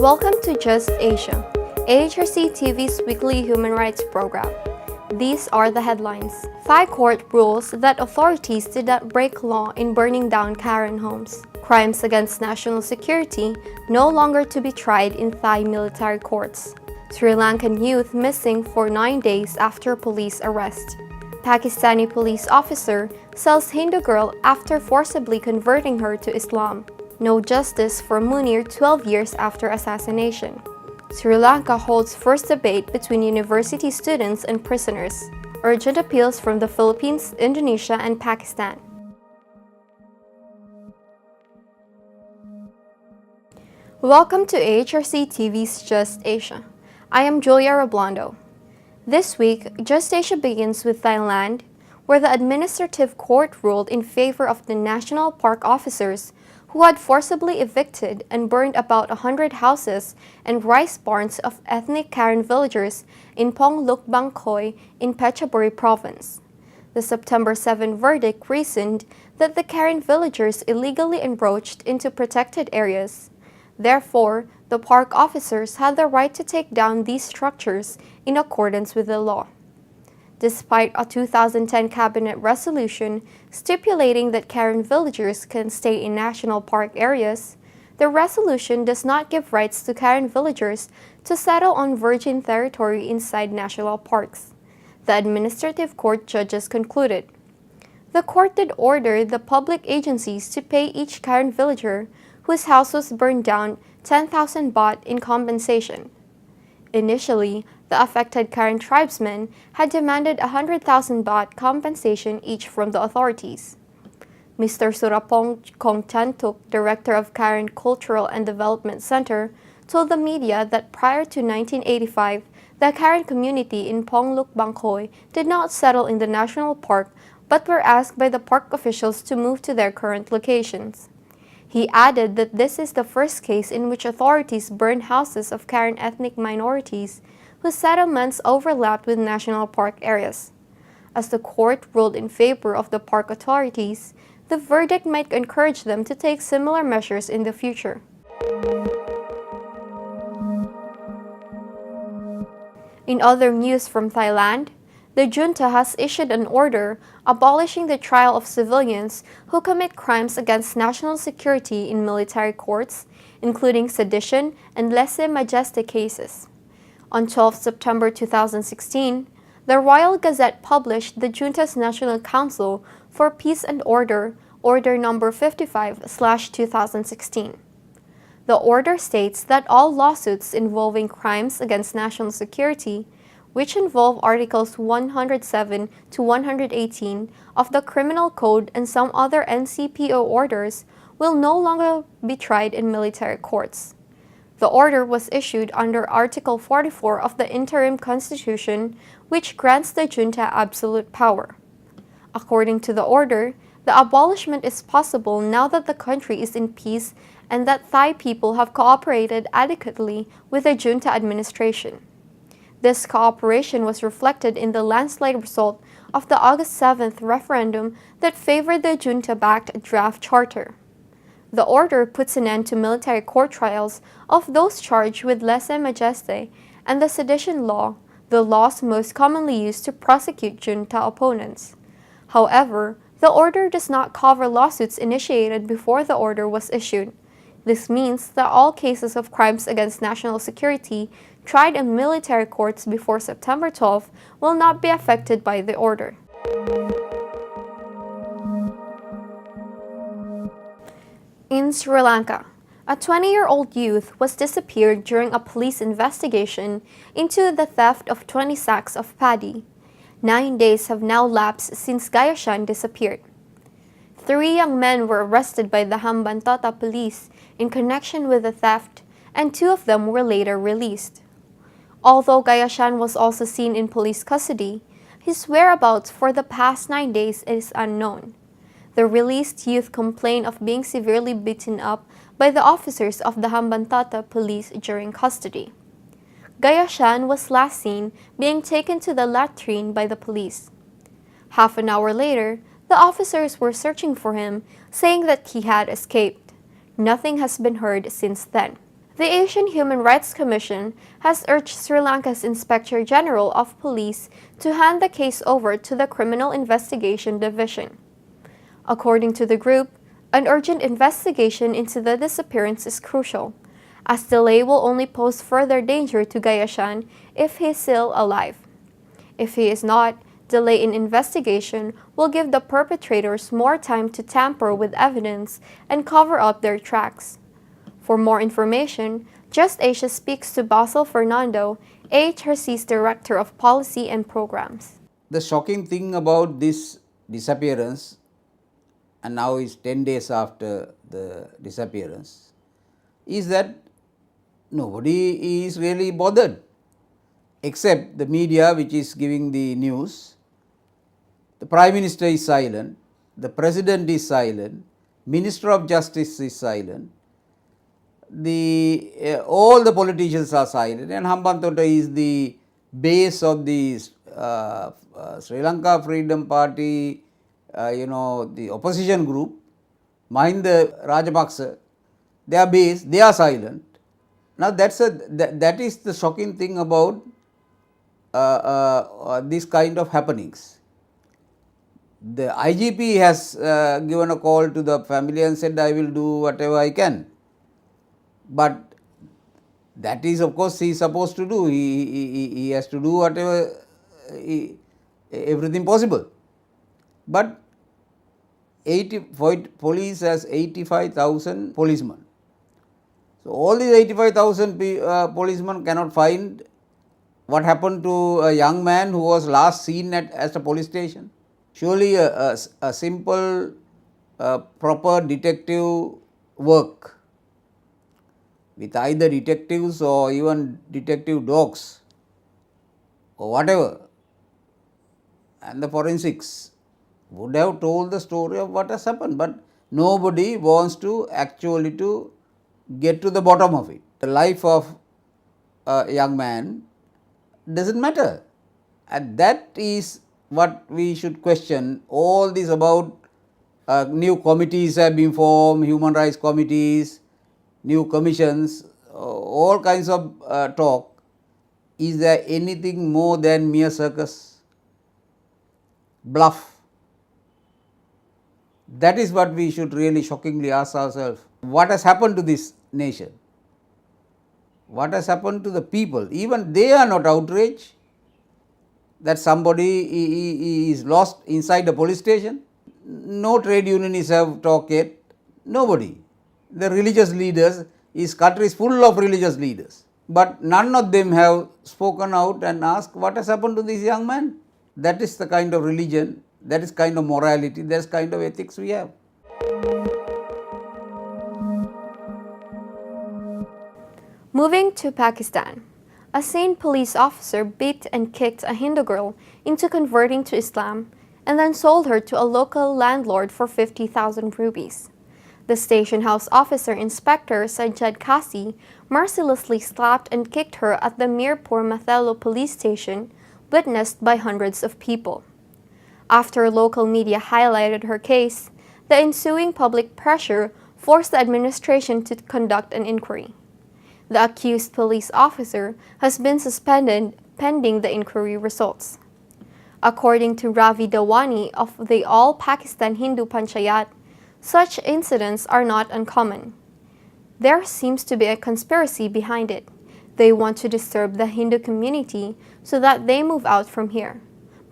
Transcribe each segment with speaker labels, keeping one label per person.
Speaker 1: Welcome to Just Asia, AHRC TV's weekly human rights program. These are the headlines. Thai court rules that authorities did not break law in burning down Karen homes. Crimes against national security no longer to be tried in Thai military courts. Sri Lankan youth missing for 9 days after police arrest. Pakistani police officer sells Hindu girl after forcibly converting her to Islam. No justice for Munir 12 years after assassination. Sri Lanka holds first debate between university students and prisoners. Urgent appeals from the Philippines, Indonesia, and Pakistan. Welcome to AHRC TV's Just Asia. I am Julia Roblando. This week, Just Asia begins with Thailand, where the administrative court ruled in favor of the national park officers who had forcibly evicted and burned about 100 houses and rice barns of ethnic Karen villagers in Pong Luk Bang Khoi in Phetchaburi province. The September 7 verdict reasoned that the Karen villagers illegally encroached into protected areas. Therefore, the park officers had the right to take down these structures in accordance with the law. Despite a 2010 cabinet resolution stipulating that Karen villagers can stay in national park areas, the resolution does not give rights to Karen villagers to settle on virgin territory inside national parks, the administrative court judges concluded. The court did order the public agencies to pay each Karen villager whose house was burned down 10,000 baht in compensation. Initially, the affected Karen tribesmen had demanded 100,000 baht compensation each from the authorities. Mr. Surapong Kongchantuk, director of Karen Cultural and Development Center, told the media that prior to 1985, the Karen community in Pong Luk Bang Khoi did not settle in the national park but were asked by the park officials to move to their current locations. He added that this is the first case in which authorities burned houses of Karen ethnic minorities whose settlements overlapped with national park areas. As the court ruled in favor of the park authorities, the verdict might encourage them to take similar measures in the future. In other news from Thailand, the junta has issued an order abolishing the trial of civilians who commit crimes against national security in military courts, including sedition and lèse-majesté cases. On 12 September 2016, the Royal Gazette published the junta's National Council for Peace and Order, Order Number 55/2016. The order states that all lawsuits involving crimes against national security, which involve Articles 107 to 118 of the Criminal Code and some other NCPO orders, will no longer be tried in military courts. The order was issued under Article 44 of the Interim Constitution, which grants the junta absolute power. According to the order, the abolishment is possible now that the country is in peace and that Thai people have cooperated adequately with the junta administration. This cooperation was reflected in the landslide result of the August 7th referendum that favored the junta-backed draft charter. The order puts an end to military court trials of those charged with lèse-majesté and the sedition law, the laws most commonly used to prosecute junta opponents. However, the order does not cover lawsuits initiated before the order was issued. This means that all cases of crimes against national security tried in military courts before September 12 will not be affected by the order. In Sri Lanka, a 20-year-old youth was disappeared during a police investigation into the theft of 20 sacks of paddy. 9 days have now lapsed since Gayashan disappeared. 3 young men were arrested by the Hambantota police in connection with the theft, and 2 of them were later released. Although Gayashan was also seen in police custody, his whereabouts for the past 9 days is unknown. The released youth complained of being severely beaten up by the officers of the Hambantota police during custody. Gayashan was last seen being taken to the latrine by the police. Half an hour later, the officers were searching for him, saying that he had escaped. Nothing has been heard since then. The Asian Human Rights Commission has urged Sri Lanka's Inspector General of Police to hand the case over to the Criminal Investigation Division. According to the group, an urgent investigation into the disappearance is crucial, as delay will only pose further danger to Gayashan if he is still alive. If he is not, delay in investigation will give the perpetrators more time to tamper with evidence and cover up their tracks. For more information, Just Asia speaks to Basil Fernando, AHRC's Director of Policy and Programs.
Speaker 2: The shocking thing about this disappearance, and now it's 10 days after the disappearance, is that nobody is really bothered except the media, which is giving the news. The Prime Minister is silent, the President is silent, Minister of Justice is silent, all the politicians are silent, and Hambantota is the base of the Sri Lanka Freedom Party, the opposition group, Mahinda Rajapaksa, they are base, they are silent. Now that is the shocking thing about this kind of happenings. The IGP has given a call to the family and said, I will do whatever I can. But that is, of course, he is supposed to do. He has to do whatever, everything possible. But police has 85,000 policemen. So all these 85,000 policemen cannot find what happened to a young man who was last seen at a police station. Surely a simple, proper detective work with either detectives or even detective dogs or whatever, and the forensics would have told the story of what has happened, but nobody wants to actually to get to the bottom of it. The life of a young man doesn't matter, and that is what we should question. All this about new committees have been formed, human rights committees, new commissions, all kinds of talk. Is there anything more than mere circus? Bluff. That is what we should really shockingly ask ourselves. What has happened to this nation? What has happened to the people? Even they are not outraged that somebody is lost inside a police station. No trade unionists have talked yet. Nobody. The religious leaders, his country is full of religious leaders, but none of them have spoken out and asked what has happened to this young man. That is the kind of religion, that is kind of morality, that is kind of ethics we have.
Speaker 1: Moving to Pakistan, a sane police officer beat and kicked a Hindu girl into converting to Islam and then sold her to a local landlord for 50,000 rupees. The station house officer inspector Sajjad Kasi mercilessly slapped and kicked her at the Mirpur Mathello police station, witnessed by hundreds of people. After local media highlighted her case, the ensuing public pressure forced the administration to conduct an inquiry. The accused police officer has been suspended pending the inquiry results. According to Ravi Dawani of the All Pakistan Hindu Panchayat, such incidents are not uncommon. There seems to be a conspiracy behind it. They want to disturb the Hindu community so that they move out from here.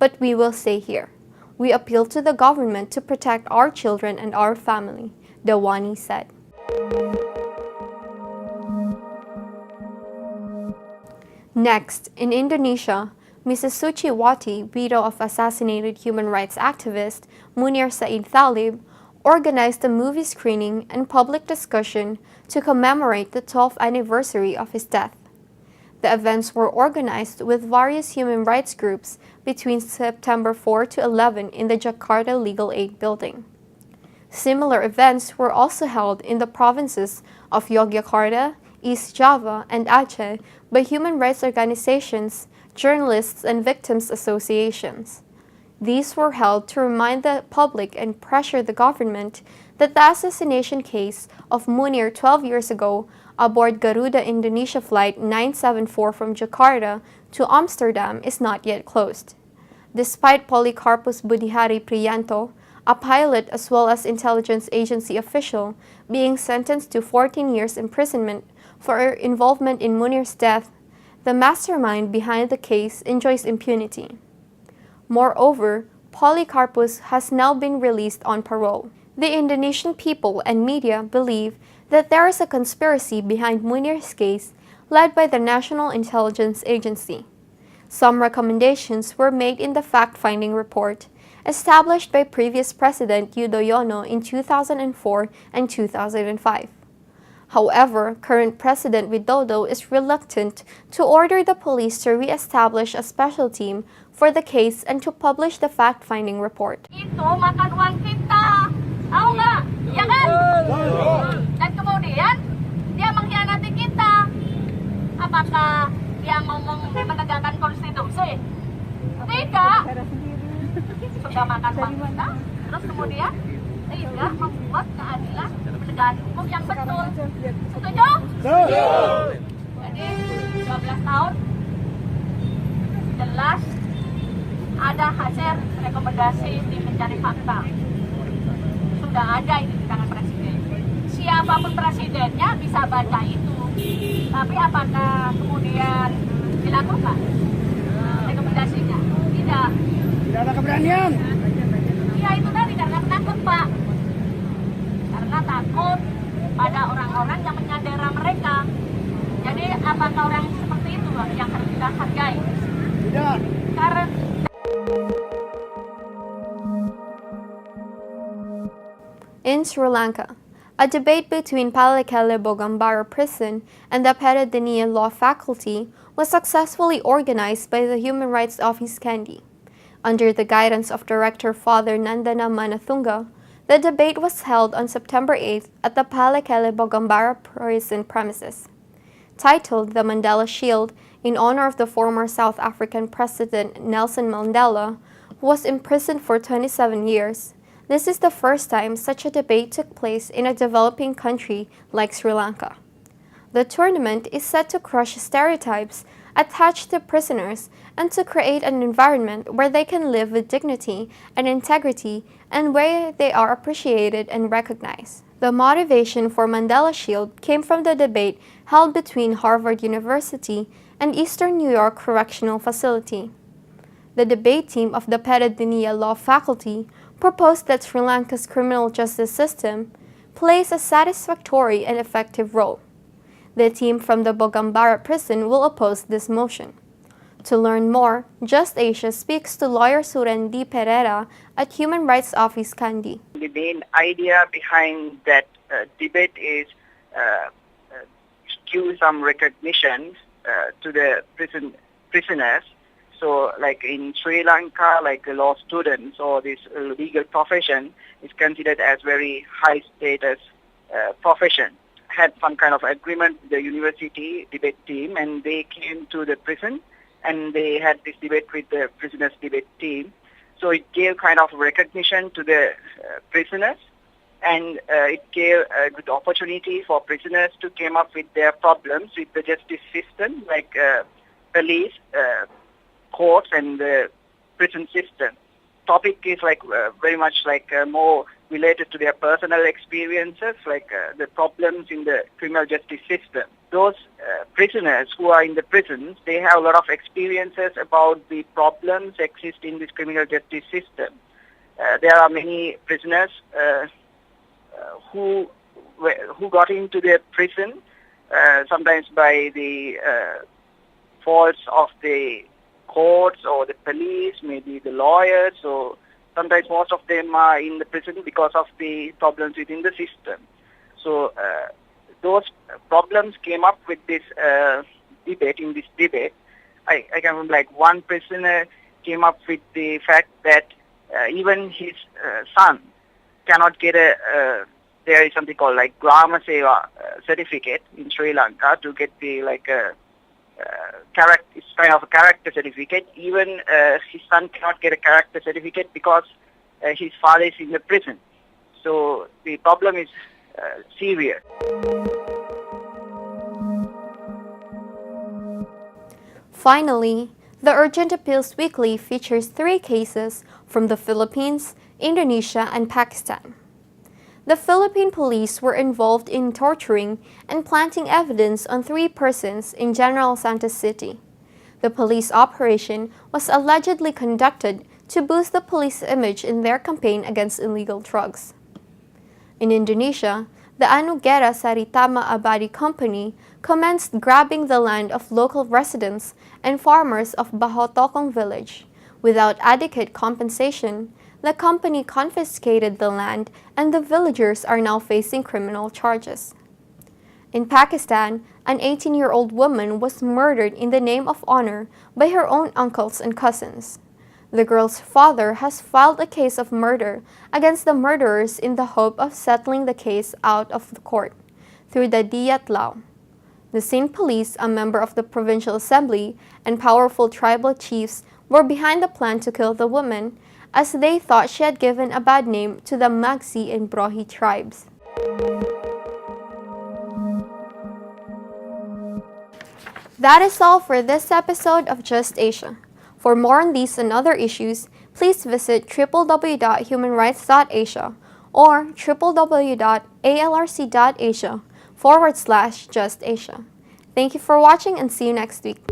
Speaker 1: But we will stay here. We appeal to the government to protect our children and our family, Dawani said. Next, in Indonesia, Mrs. Suciwati, widow of assassinated human rights activist Munir Said Thalib, organized a movie screening and public discussion to commemorate the 12th anniversary of his death. The events were organized with various human rights groups between September 4 to 11 in the Jakarta Legal Aid Building. Similar events were also held in the provinces of Yogyakarta, East Java, and Aceh by human rights organizations, journalists, and victims' associations. These were held to remind the public and pressure the government that the assassination case of Munir 12 years ago aboard Garuda Indonesia Flight 974 from Jakarta to Amsterdam is not yet closed. Despite Polikarpus Budihari Priyanto, a pilot as well as intelligence agency official, being sentenced to 14 years imprisonment for involvement in Munir's death, the mastermind behind the case enjoys impunity. Moreover, Polikarpus has now been released on parole. The Indonesian people and media believe that there is a conspiracy behind Munir's case led by the National Intelligence Agency. Some recommendations were made in the fact-finding report established by previous President Yudhoyono in 2004 and 2005. However, current President Widodo is reluctant to order the police to re-establish a special team for the case and to publish the fact-finding report.
Speaker 3: Itu makan uang kita, tahu nggak? Ya kan? Dan kemudian dia mengkhianati kita. Apakah dia ngomong menegakkan konstitusi? Tidak. Sudah makan uang kita, terus kemudian tidak membuat keadilan penegakan hukum yang betul. Setuju? Jadi 12 tahun jelas ada hasil rekomendasi tim mencari fakta. Sudah ada itu di tangan presiden. Siapapun presidennya bisa baca itu. Tapi apakah kemudian dilakukan rekomendasinya? Tidak.
Speaker 4: Tidak ada keberanian.
Speaker 3: Ya itu tadi karena takut Pak. Karena takut pada orang-orang yang menyandera mereka. Jadi apakah orang seperti itu yang harus kita hargai?
Speaker 4: Tidak.
Speaker 3: Karena
Speaker 1: In Sri Lanka, a debate between Palekele Bogambara Prison and the Peradeniya Law Faculty was successfully organized by the Human Rights Office Kandy. Under the guidance of Director Father Nandana Manathunga, the debate was held on September 8th at the Palekele Bogambara Prison premises. Titled The Mandela Shield in honor of the former South African President Nelson Mandela, who was imprisoned for 27 years, this is the first time such a debate took place in a developing country like Sri Lanka. The tournament is set to crush stereotypes attached to prisoners and to create an environment where they can live with dignity and integrity and where they are appreciated and recognized. The motivation for Mandela Shield came from the debate held between Harvard University and Eastern New York Correctional Facility. The debate team of the Peradeniya Law Faculty proposed that Sri Lanka's criminal justice system plays a satisfactory and effective role. The team from the Bogambara prison will oppose this motion. To learn more, Just Asia speaks to lawyer Surendi Pereira at Human Rights Office Kandy.
Speaker 5: The main idea behind that debate is give some recognition to the prisoners. So, like in Sri Lanka, like law students or this legal profession is considered as very high status profession. Had some kind of agreement with the university debate team, and they came to the prison and they had this debate with the prisoners debate team. So it gave kind of recognition to the prisoners, and it gave a good opportunity for prisoners to come up with their problems with the justice system, like police, courts, and the prison system. Topic is like very much like more related to their personal experiences, like the problems in the criminal justice system. Those prisoners who are in the prisons, they have a lot of experiences about the problems exist in this criminal justice system. There are many prisoners who got into the prison sometimes by the faults of the courts or the police, maybe the lawyers, or sometimes most of them are in the prison because of the problems within the system. So those problems came up with this debate. In this debate, I can remember like one prisoner came up with the fact that even his son cannot get there is something called like Grama Seva certificate in Sri Lanka to get the like it's kind of a character certificate. Even his son cannot get a character certificate because his father is in the prison. So the problem is severe.
Speaker 1: Finally, the Urgent Appeals Weekly features 3 cases from the Philippines, Indonesia, and Pakistan. The Philippine police were involved in torturing and planting evidence on 3 persons in General Santos City. The police operation was allegedly conducted to boost the police image in their campaign against illegal drugs. In Indonesia, the Anugera Saritama Abadi Company commenced grabbing the land of local residents and farmers of Bahotokong village. Without adequate compensation, the company confiscated the land and the villagers are now facing criminal charges. In Pakistan, an 18-year-old woman was murdered in the name of honor by her own uncles and cousins. The girl's father has filed a case of murder against the murderers in the hope of settling the case out of the court through the Diyat law. The same police, a member of the provincial assembly, and powerful tribal chiefs were behind the plan to kill the woman, as they thought she had given a bad name to the Magsi and Brohi tribes. That is all for this episode of Just Asia. For more on these and other issues, please visit www.humanrights.asia or www.alrc.asia/justasia. Thank you for watching and see you next week.